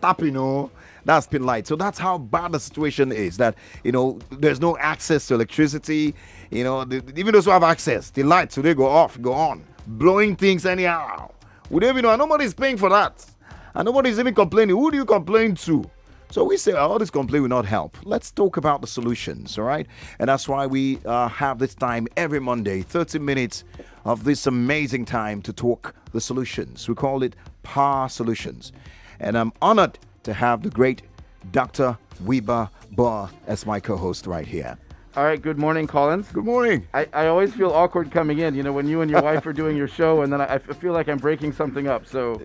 tap, that's pin light. So that's how bad the situation is. That there's no access to electricity. Even those who have access, the lights today go off, go on, blowing things anyhow. We don't even know. And nobody's paying for that, and nobody's even complaining. Who do you complain to? So we say all this complaint will not help. Let's talk about the solutions, all right? And that's why we have this time every Monday, 30 minutes of this amazing time to talk the solutions. We call it Power Solutions. And I'm honored to have the great Dr. Wiebe Boer as my co-host right here. All right, good morning, Collins. Good morning. I always feel awkward coming in, when you and your wife are doing your show, and then I feel like I'm breaking something up, so...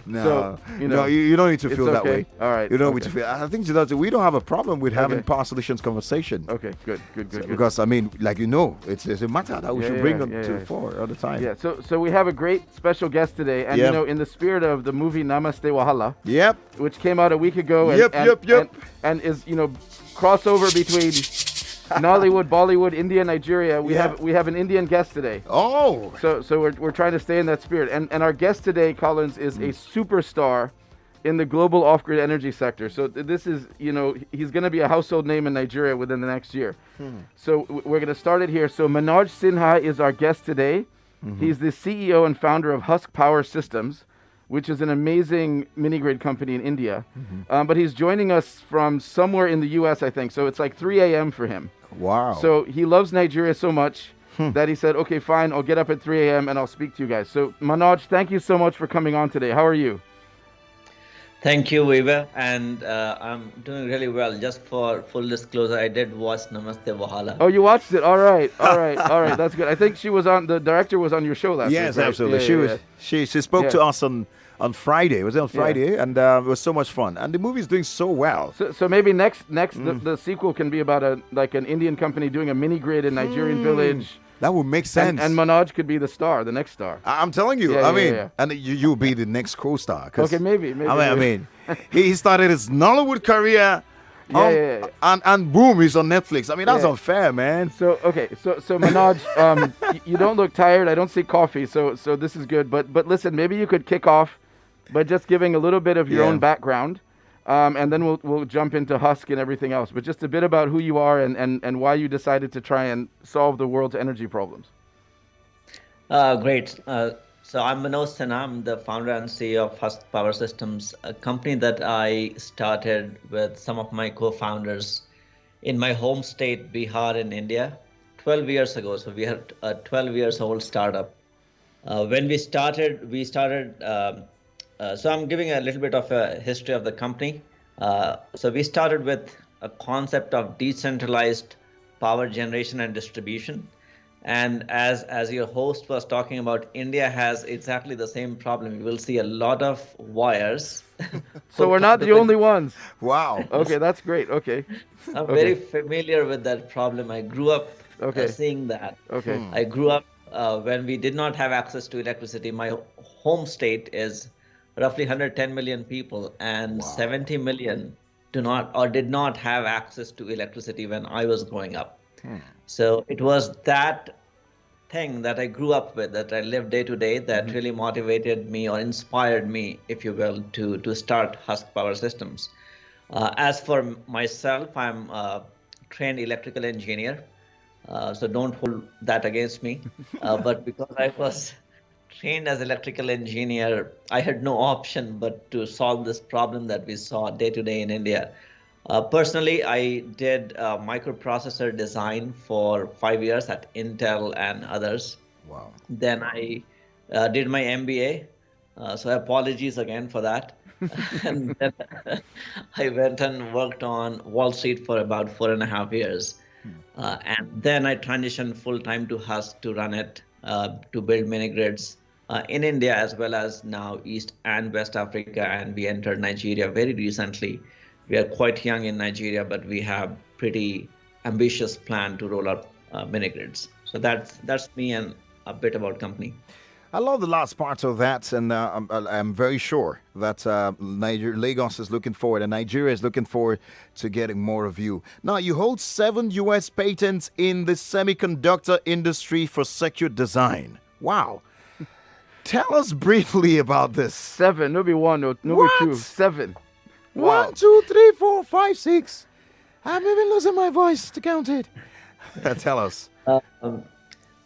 No, you don't need to feel that way. All right. You don't need to feel. I think we don't have a problem with having Power Solutions conversation. Okay, good. Because it's a matter that we should bring them to the fore all the time. Yeah. So we have a great special guest today, and in the spirit of the movie Namaste Wahala. Yep. Which came out a week ago. And, Yep. And is crossover between Nollywood, Bollywood, India, Nigeria. We have an Indian guest today. Oh. So we're trying to stay in that spirit. And our guest today, Collins, is a superstar in the global off-grid energy sector. So this is, he's going to be a household name in Nigeria within the next year. So we're going to start it here. So Manoj Sinha is our guest today. He's the CEO and founder of Husks Power Systems, which is an amazing minigrid company in India. But he's joining us from somewhere in the U.S., I think. So it's like 3 a.m. for him. Wow. So he loves Nigeria so much that he said, okay, fine, I'll get up at 3 a.m. and I'll speak to you guys. So Manoj, thank you so much for coming on today. How are you? Thank you, Wiebe, and I'm doing really well. Just for full disclosure, I did watch Namaste Wahala. Oh, you watched it? All right. That's good. I think the director was on your show last week. Yes, right? absolutely. She spoke to us on Friday. Was it on Friday? And it was so much fun. And the movie is doing so well. So maybe next the sequel can be about an Indian company doing a mini grid in Nigerian village. That would make sense. And Manoj could be the star, the next star. I'm telling you. And you'll be the next co-star. Okay, maybe. I mean, he started his Nollywood career. And boom, he's on Netflix. I mean, that's unfair, man. So Manoj, you don't look tired. I don't see coffee, so this is good. But listen, maybe you could kick off by just giving a little bit of your own background, and then we'll jump into Husk and everything else. But just a bit about who you are and why you decided to try and solve the world's energy problems. Great. So I'm Manoj Sinha. I'm the founder and CEO of Husks Power Systems, a company that I started with some of my co-founders in my home state, Bihar in India, 12 years ago. So we had a 12 years old startup. When we started, so I'm giving a little bit of a history of the company. So we started with a concept of decentralized power generation and distribution. And as your host was talking about, India has exactly the same problem. You will see a lot of wires. So we're not the only ones. Wow. Okay, that's great. Okay. I'm very familiar with that problem. I grew up seeing that. Okay. I grew up when we did not have access to electricity. My home state is roughly 110 million people, and 70 million did not have access to electricity when I was growing up. So it was that thing that I grew up with, that I lived day to day, that really motivated me or inspired me, if you will, to start Husks Power Systems. As for myself, I'm a trained electrical engineer, so don't hold that against me. But because I was trained as electrical engineer, I had no option but to solve this problem that we saw day to day in India. Personally, I did microprocessor design for 5 years at Intel and others. Wow. Then I did my MBA. So apologies again for that. And then I went and worked on Wall Street for about 4.5 years. And then I transitioned full time to Husk to run it, to build mini grids in India, as well as now East and West Africa. And we entered Nigeria very recently. We are quite young in Nigeria, but we have pretty ambitious plan to roll out mini grids. So that's me and a bit about company. I love the last part of that, and I'm very sure that Lagos is looking forward, and Nigeria is looking forward to getting more of you. Now, you hold 7 U.S. patents in the semiconductor industry for circuit design. Wow. Tell us briefly about this. 7, no be 1, no be 2, 7. Wow. 1, 2, 3, 4, 5, 6. I'm even losing my voice to count it. Tell us. Um,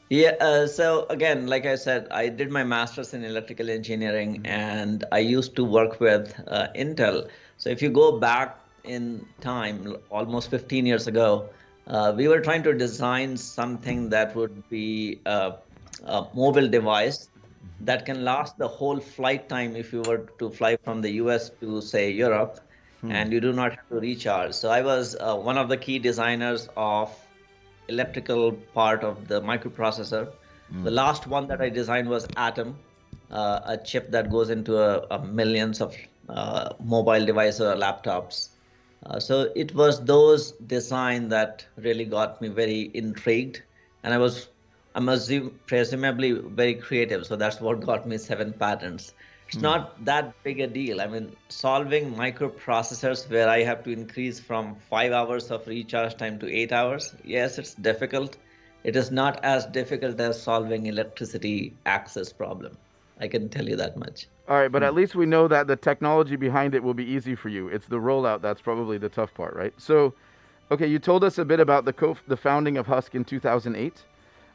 Yeah, so again, like I said, I did my master's in electrical engineering and I used to work with Intel. So if you go back in time, almost 15 years ago, we were trying to design something that would be a mobile device that can last the whole flight time if you were to fly from the US to, say, Europe, and you do not have to recharge. So I was one of the key designers of electrical part of the microprocessor. The last one that I designed was Atom, a chip that goes into a millions of mobile devices or laptops. So it was those design that really got me very intrigued, and presumably very creative. So that's what got me 7 patents. It's not that big a deal. I mean, solving microprocessors where I have to increase from 5 hours of recharge time to 8 hours, yes, it's difficult. It is not as difficult as solving electricity access problem. I can tell you that much. All right, but at least we know that the technology behind it will be easy for you. It's the rollout that's probably the tough part, right? So, okay, you told us a bit about the founding of Husk in 2008.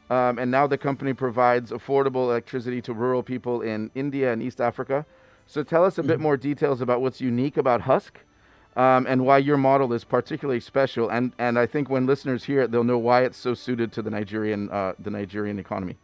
And now the company provides affordable electricity to rural people in India and East Africa. So tell us a bit more details about what's unique about Husk, and why your model is particularly special. And I think when listeners hear it, they'll know why it's so suited to the Nigerian economy.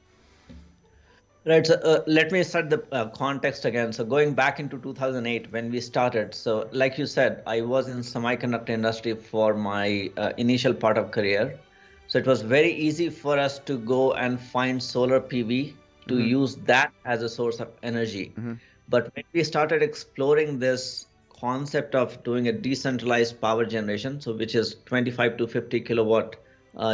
Right. So let me set the context again. So going back into 2008 when we started. So like you said, I was in semiconductor industry for my initial part of career. So it was very easy for us to go and find solar PV to use that as a source of energy. But when we started exploring this concept of doing a decentralized power generation, so which is 25 to 50 kilowatt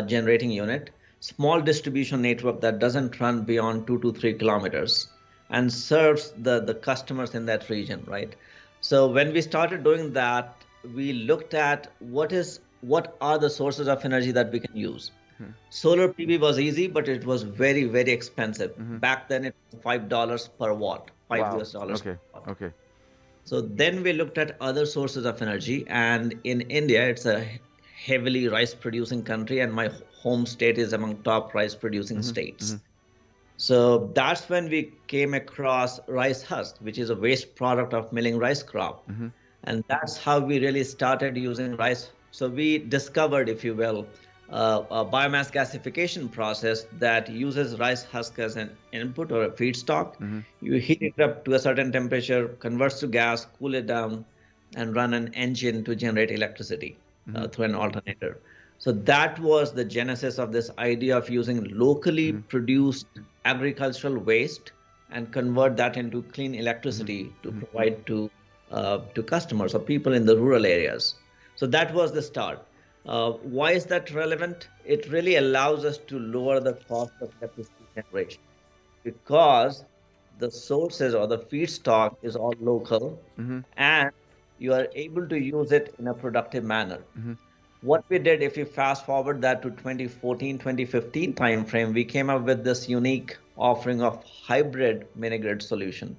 generating unit, small distribution network that doesn't run beyond 2 to 3 kilometers and serves the customers in that region, right? So when we started doing that, we looked at what are the sources of energy that we can use. Solar PV was easy, but it was very, very expensive. Back then, it was $5 per watt, US dollars. Okay. Per watt. Okay. So then we looked at other sources of energy, and in India, it's a heavily rice-producing country, and my home state is among top rice-producing states. So that's when we came across rice husk, which is a waste product of milling rice crop. And that's how we really started using rice. So we discovered, if you will, a biomass gasification process that uses rice husk as an input or a feedstock. You heat it up to a certain temperature, converts to gas, cool it down, and run an engine to generate electricity through an alternator. So that was the genesis of this idea of using locally produced agricultural waste and convert that into clean electricity to provide to customers or people in the rural areas. So that was the start. Why is that relevant? It really allows us to lower the cost of electricity generation because the sources or the feedstock is all local and you are able to use it in a productive manner. What we did, if you fast forward that to 2014, 2015 timeframe, we came up with this unique offering of hybrid minigrid solution.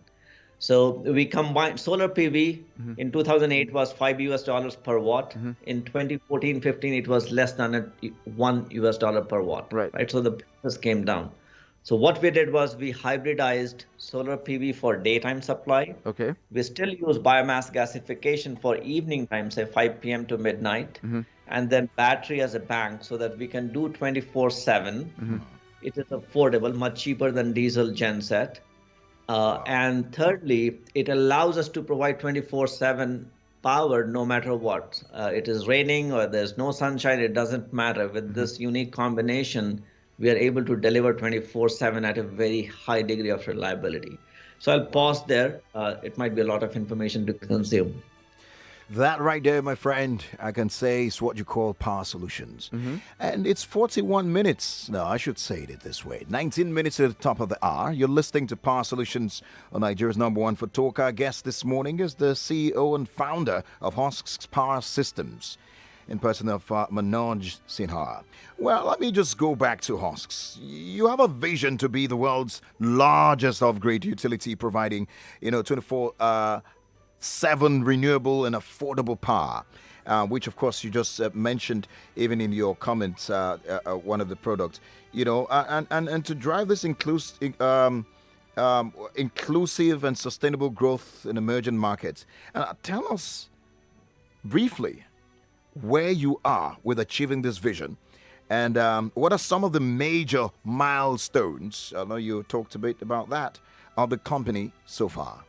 So we combined solar PV in 2008 was $5 US per watt. In 2014-15, it was less than $1 US per watt. Right. So the prices came down. So what we did was we hybridized solar PV for daytime supply. Okay. We still use biomass gasification for evening time, say 5 p.m. to midnight, and then battery as a bank so that we can do 24/7. It is affordable, much cheaper than diesel genset. And thirdly, it allows us to provide 24/7 power no matter what. It is raining or there's no sunshine, it doesn't matter. With this unique combination, we are able to deliver 24/7 at a very high degree of reliability. So I'll pause there. It might be a lot of information to consume. That right there, my friend, I can say is what you call power solutions. And it's 41 minutes. No, I should say it this way. 19 minutes at the top of the hour. You're listening to Power Solutions on Nigeria's number one for talk. Our guest this morning is the CEO and founder of Husks Power Systems, in person of Manoj Sinha. Well, let me just go back to Husks. You have a vision to be the world's largest off-grid utility providing, 24 7 renewable and affordable power, which of course you just mentioned even in your comments, one of the products, and to drive this inclusive and sustainable growth in emerging markets. Tell us briefly where you are with achieving this vision, and what are some of the major milestones? I know you talked a bit about that of the company so far.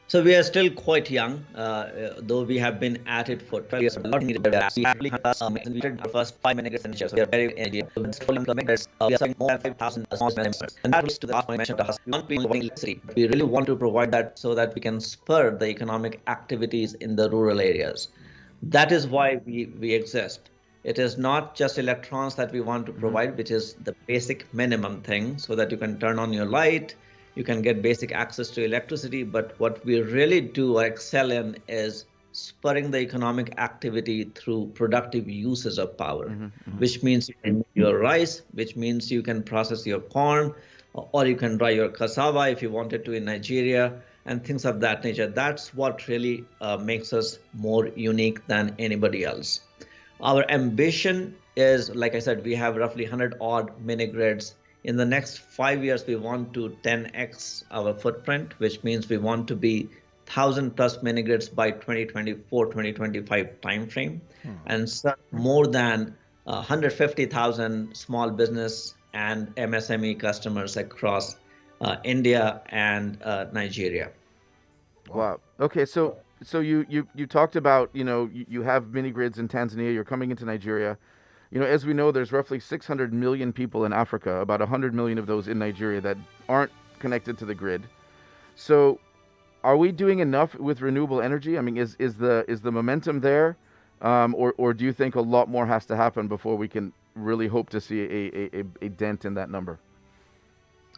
So we are still quite young, though we have been at it for 12 years. We did our first 5 minigrids in so we are very energy. We are selling more than 5,000 small minigrids. And that leads to the last point I mentioned to Husks. We want to be providing electricity. We really want to provide that so that we can spur the economic activities in the rural areas. That is why we exist. It is not just electrons that we want to provide, which is the basic minimum thing, so that you can turn on your light, you can get basic access to electricity. But what we really do or excel in is spurring the economic activity through productive uses of power, which means you can make your rice, which means you can process your corn, or you can dry your cassava if you wanted to in Nigeria, and things of that nature. That's what really makes us more unique than anybody else. Our ambition is, like I said, we have roughly 100 odd minigrids. In the next 5 years, we want to 10x our footprint, which means we want to be 1,000 plus minigrids by 2024, 2025 timeframe, and serve more than 150,000 small business and MSME customers across India and Nigeria. Wow. Okay, so you talked about, you have mini grids in Tanzania, you're coming into Nigeria. As we know, there's roughly 600 million people in Africa, about 100 million of those in Nigeria that aren't connected to the grid. So are we doing enough with renewable energy? I mean, is the momentum there? Or do you think a lot more has to happen before we can really hope to see a dent in that number?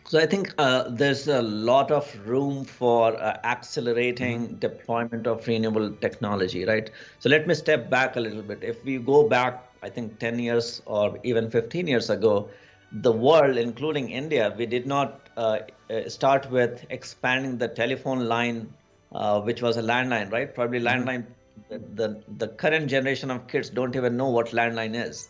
So I think there's a lot of room for accelerating deployment of renewable technology, right? So let me step back a little bit. If we go back, I think 10 years or even 15 years ago, the world, including India, we did not start with expanding the telephone line, which was a landline, right? Probably landline, the current generation of kids don't even know what landline is.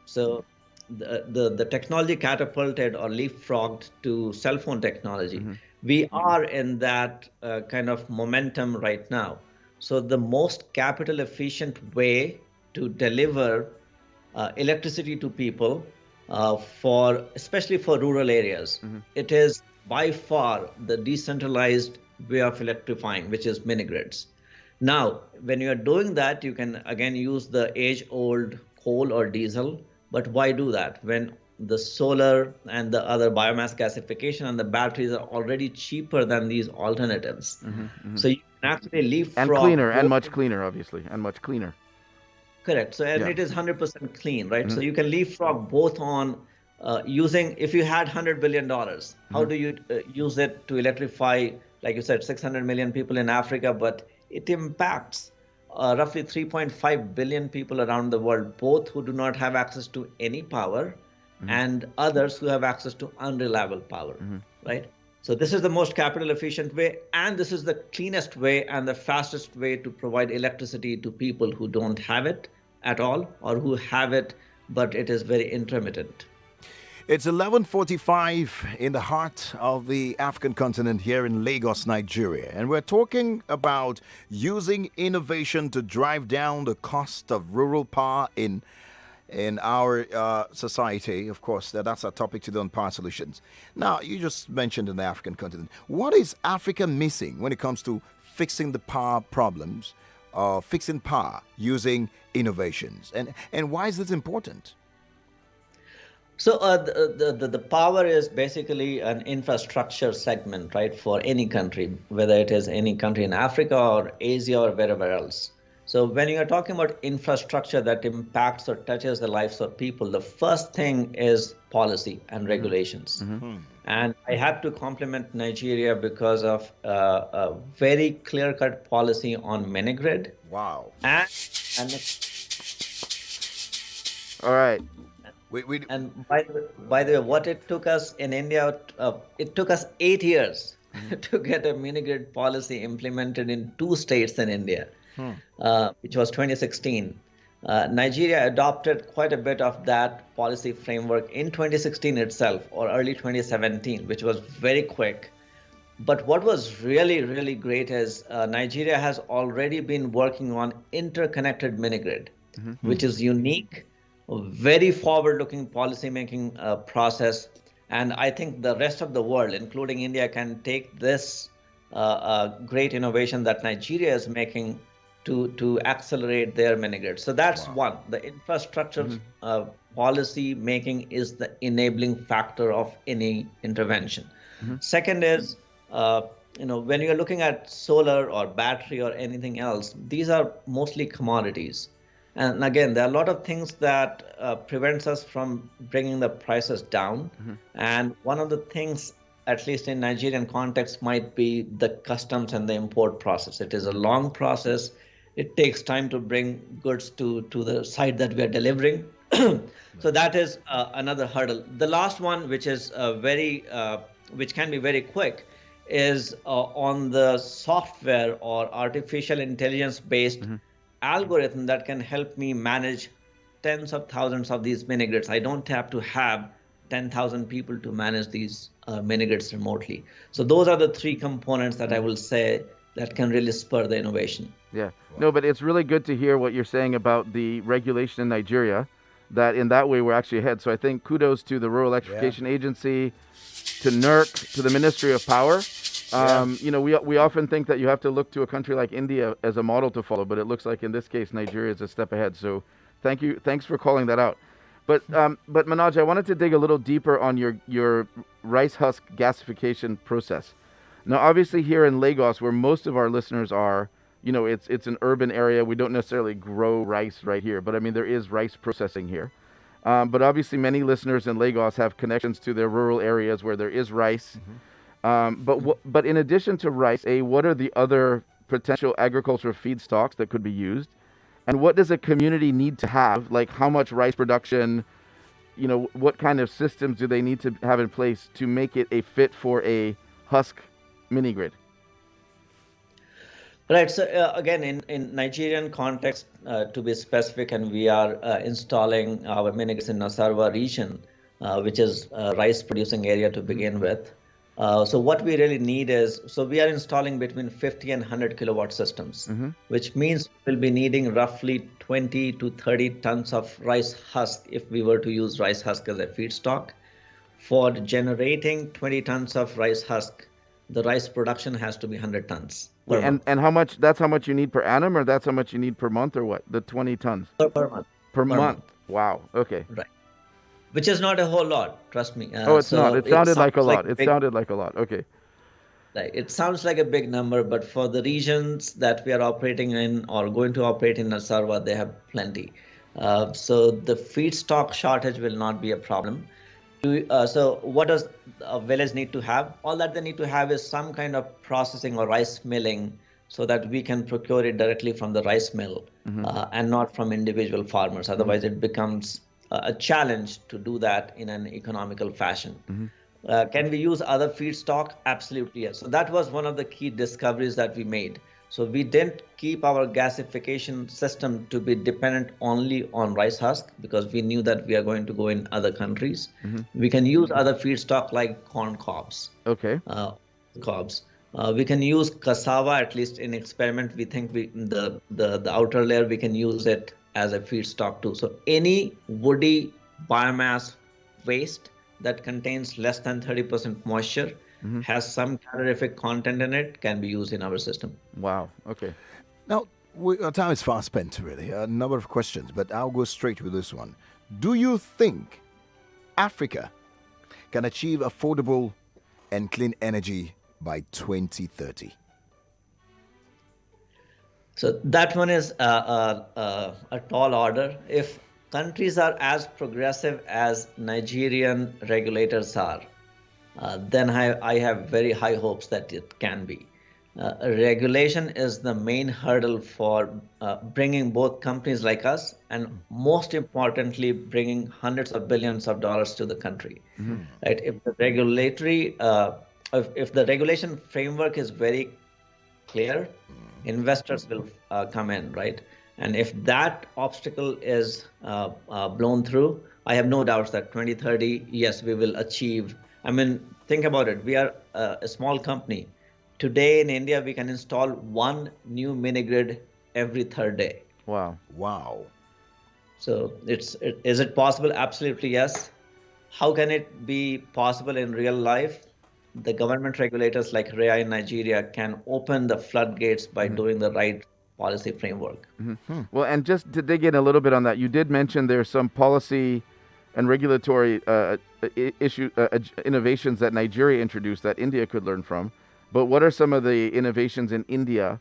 So the technology catapulted or leapfrogged to cell phone technology. We are in that kind of momentum right now. So the most capital efficient way to deliver electricity to people, especially for rural areas, it is by far the decentralized way of electrifying, which is minigrids. Now, when you are doing that, you can again use the age-old coal or diesel. But why do that when the solar and the other biomass gasification and the batteries are already cheaper than these alternatives? So you can actually leapfrog. And cleaner, and much cleaner, obviously, and much cleaner. Correct. So, and it is 100% clean, right? So you can leapfrog both on using, if you had $100 billion, how do you use it to electrify, like you said, 600 million people in Africa, but it impacts roughly 3.5 billion people around the world, both who do not have access to any power and others who have access to unreliable power, right? So this is the most capital efficient way, and this is the cleanest way and the fastest way to provide electricity to people who don't have it at all, or who have it, but it is very intermittent. It's 11:45 in the heart of the African continent here in Lagos, Nigeria. And we're talking about using innovation to drive down the cost of rural power in our society. Of course, that's our topic today on Power Solutions. Now, you just mentioned in the African continent. What is Africa missing when it comes to fixing the power problems, fixing power using innovations? And why is this important? So the power is basically an infrastructure segment, right, for any country, whether it is any country in Africa or Asia or wherever else. So when you are talking about infrastructure that impacts or touches the lives of people, the first thing is policy and regulations. And I have to compliment Nigeria because of a very clear-cut policy on minigrid. Wow. And All right. And by the way, what it took us in India, it took us 8 years to get a minigrid policy implemented in 2 states in India, which was 2016. Nigeria adopted quite a bit of that policy framework in 2016 itself or early 2017, which was very quick. But what was really, really great is Nigeria has already been working on interconnected minigrid, which is unique, a very forward-looking policy-making process. And I think the rest of the world, including India, can take this great innovation that Nigeria is making to accelerate their minigrid. So that's one. The infrastructure policy making is the enabling factor of any intervention. Second is, when you're looking at solar or battery or anything else, these are mostly commodities. And again, there are a lot of things that prevents us from bringing the prices down. And one of the things, at least in Nigerian context, might be the customs and the import process. It is a long process. It takes time to bring goods to the site that we are delivering. So that is another hurdle. The last one, which is which can be very quick, is on the software or artificial intelligence based algorithm that can help me manage tens of thousands of these minigrids. I don't have to have 10,000 people to manage these minigrids remotely. So those are the three components that I will say that can really spur the innovation. Yeah. No, but it's really good to hear what you're saying about the regulation in Nigeria, that in that way we're actually ahead. So I think kudos to the Rural Electrification Agency, to NERC, to the Ministry of Power. We often think that you have to look to a country like India as a model to follow, but it looks like in this case Nigeria is a step ahead. So thanks for calling that out. But Manoj, I wanted to dig a little deeper on your rice husk gasification process. Now, obviously here in Lagos, where most of our listeners are, it's an urban area. We don't necessarily grow rice right here, but I mean there is rice processing here. But obviously many listeners in Lagos have connections to their rural areas where there is rice. But in addition to rice, what are the other potential agricultural feedstocks that could be used? And what does a community need to have? Like how much rice production, what kind of systems do they need to have in place to make it a fit for a husk minigrid? Right. So again, in Nigerian context, to be specific, and we are installing our minigrids in Nasarawa region, which is a rice producing area to begin with. So what we really need is, so we are installing between 50 and 100 kilowatt systems, which means we'll be needing roughly 20 to 30 tons of rice husk if we were to use rice husk as a feedstock. For generating 20 tons of rice husk, the rice production has to be 100 tons. And how much? That's how much you need per annum, or that's how much you need per month, or what? The 20 tons per month. Per month. Wow. Okay. Right. Which is not a whole lot, trust me. It's not. It sounded like a lot. It sounded like a lot. Okay. It sounds like a big number, but for the regions that we are operating in or going to operate in Nasarawa, they have plenty. So the feedstock shortage will not be a problem. So what does a village need to have? All that they need to have is some kind of processing or rice milling so that we can procure it directly from the rice mill and not from individual farmers. Otherwise, it becomes a challenge to do that in an economical fashion. Can we use other feedstock? Absolutely, yes. So that was one of the key discoveries that we made. So we didn't keep our gasification system to be dependent only on rice husk because we knew that we are going to go in other countries. We can use other feedstock like corn cobs. Okay. Cobs. We can use cassava, at least in experiment. We think the outer layer, we can use it as a feedstock too. So any woody biomass waste that contains less than 30% moisture has some calorific content in it, can be used in our system. Wow. Okay. Now, our time is fast spent, really. A number of questions, but I'll go straight with this one. Do you think Africa can achieve affordable and clean energy by 2030? So that one is a tall order. If countries are as progressive as Nigerian regulators are, then I have very high hopes that it can be. Regulation is the main hurdle for bringing both companies like us and most importantly, bringing hundreds of billions of dollars to the country. Right? If the regulatory if the regulation framework is very clear, investors will come in, right? And if that obstacle is blown through, I have no doubts that 2030, yes, we will achieve. I mean, think about it. We are a small company. Today in India, we can install one new minigrid every third day. Wow. Wow. So is it possible? Absolutely, yes. How can it be possible in real life? The government regulators like REA in Nigeria can open the floodgates by doing the right policy framework. Well, and just to dig in a little bit on that, you did mention there's some policy and regulatory innovations that Nigeria introduced that India could learn from. But what are some of the innovations in India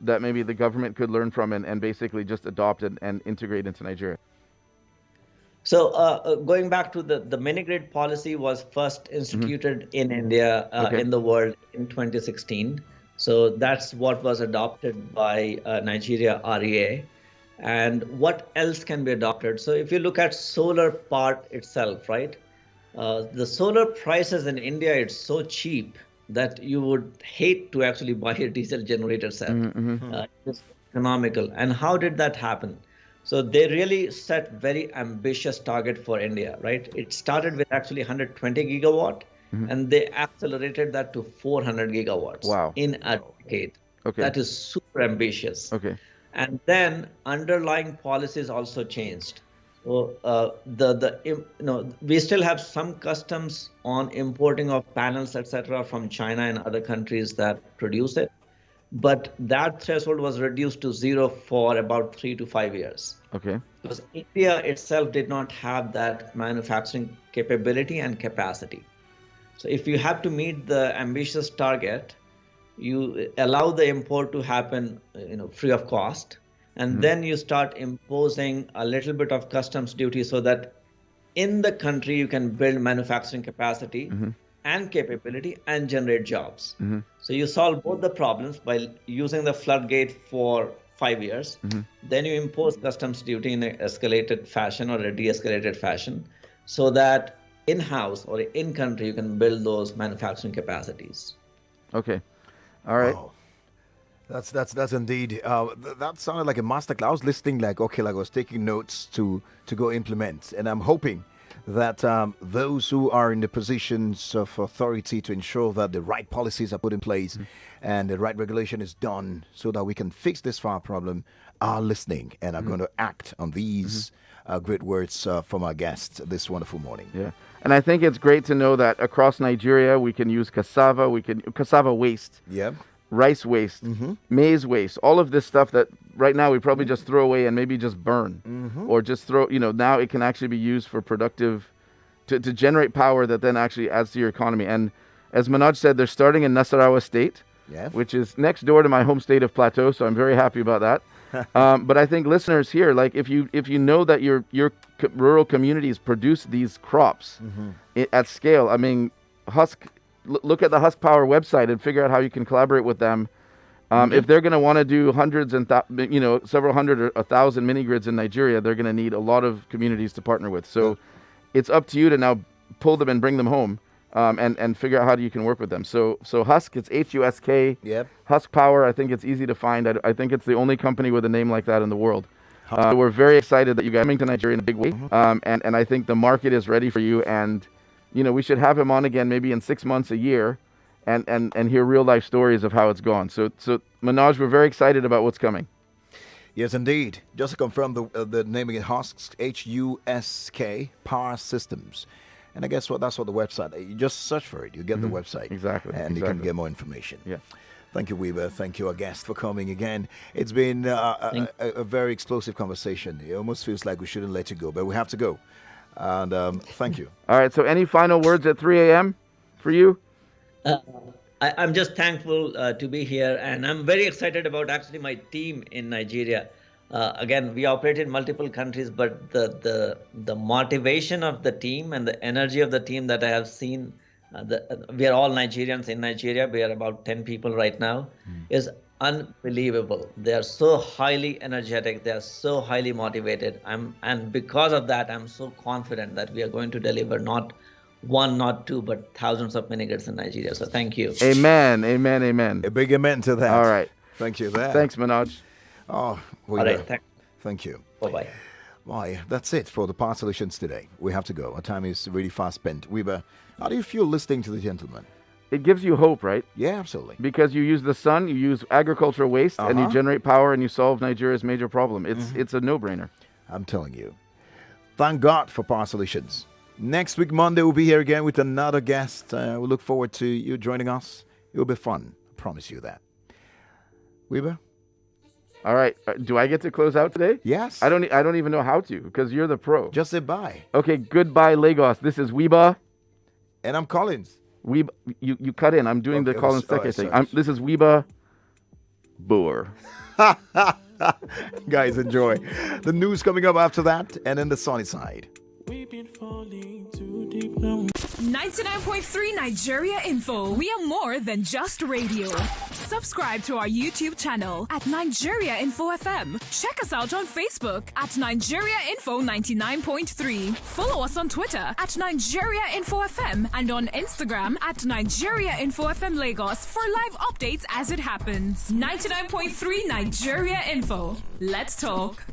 that maybe the government could learn from and basically just adopt and integrate into Nigeria? So going back to the minigrid policy was first instituted in India, in the world in 2016. So that's what was adopted by Nigeria REA. And what else can be adopted? So if you look at solar part itself, right? The solar prices in India, it's so cheap that you would hate to actually buy a diesel generator set. It's economical. And how did that happen? So they really set very ambitious target for India, right? It started with actually 120 gigawatt, and they accelerated that to 400 gigawatts in a decade. Okay. That is super ambitious. Okay. And then underlying policies also changed. So we still have some customs on importing of panels, etc., from China and other countries that produce it. But that threshold was reduced to zero for about 3 to 5 years. Okay. Because India itself did not have that manufacturing capability and capacity. So if you have to meet the ambitious target, you allow the import to happen, free of cost, and then you start imposing a little bit of customs duty so that in the country you can build manufacturing capacity and capability and generate jobs. So you solve both the problems by using the floodgate for 5 years. Then you impose customs duty in an escalated fashion or a de-escalated fashion so that in-house or in-country you can build those manufacturing capacities. Okay. All right. Wow. That's indeed. That sounded like a masterclass. I was listening, like I was taking notes to go implement, and I'm hoping that those who are in the positions of authority to ensure that the right policies are put in place and the right regulation is done so that we can fix this fire problem are listening and are going to act on these great words from our guests this wonderful morning. Yeah. And I think it's great to know that across Nigeria we can use cassava waste. Yeah. Rice waste, maize waste, all of this stuff that right now we probably just throw away and maybe just burn or just throw, now it can actually be used for productive, to generate power that then actually adds to your economy. And as Manoj said, they're starting in Nasarawa State, which is next door to my home state of Plateau. So I'm very happy about that. But I think listeners here, like if you know that your rural communities produce these crops at scale, I mean, look at the Husk Power website and figure out how you can collaborate with them. If they're going to want to do hundreds and several hundred or 1,000 mini grids in Nigeria, they're going to need a lot of communities to partner with. So it's up to you to now pull them and bring them home and figure out how you can work with them. So Husk, it's Husk. Yep. Husk Power, I think it's easy to find. I think it's the only company with a name like that in the world. We're very excited that you guys are coming to Nigeria in a big way. And I think the market is ready for you. And we should have him on again maybe in 6 months, a year, and hear real life stories of how it's gone. So Manoj, we're very excited about what's coming. Yes, indeed. Just to confirm the naming it, Husks, Husk, Power Systems. And I guess that's what the website. You just search for it. You get the website. Exactly. And you can get more information. Yeah. Thank you, Wiebe. Thank you, our guest, for coming again. It's been a very explosive conversation. It almost feels like we shouldn't let you go, but we have to go. And thank you. All right. So any final words at 3 a.m. for you? I'm just thankful to be here, and I'm very excited about actually my team in Nigeria. Again, we operate in multiple countries, but the motivation of the team and the energy of the team that I have seen, we are all Nigerians in Nigeria. We are about 10 people right now, is unbelievable. They are so highly energetic. They are so highly motivated. And because of that, I'm so confident that we are going to deliver not one, not two, but thousands of minigrids in Nigeria. So thank you. Amen. Amen. Amen. A big amen to that. All right. Thank you there. Thanks, Manoj. Oh, All right. thank you. Bye-bye. Why, that's it for the Power Solutions today. We have to go. Our time is really fast spent. Wiebe, how do you feel listening to the gentleman? It gives you hope, right? Yeah, absolutely. Because you use the sun, you use agricultural waste, and you Uh-huh. generate power, and you solve Nigeria's major problem. It's a no-brainer. I'm telling you. Thank God for Power Solutions. Next week, Monday, we'll be here again with another guest. We look forward to you joining us. It will be fun. I promise you that. Wiebe? All right. Do I get to close out today? Yes. I don't even know how to because you're the pro. Just say bye. Okay. Goodbye, Lagos. This is Wiebe. And I'm Collins. Wiebe. You cut in. I'm doing the Okay, Collins oh, Teke thing. sorry. This is Wiebe. Boer. Guys, enjoy. The news coming up after that, and then the sunny side. We've been falling too deep now. 99.3 Nigeria Info. We are more than just radio. Subscribe to our YouTube channel at Nigeria Info FM. Check us out on Facebook at Nigeria Info 99.3. Follow us on Twitter at Nigeria Info FM and on Instagram at Nigeria Info FM Lagos for live updates as it happens. 99.3 Nigeria Info. Let's talk.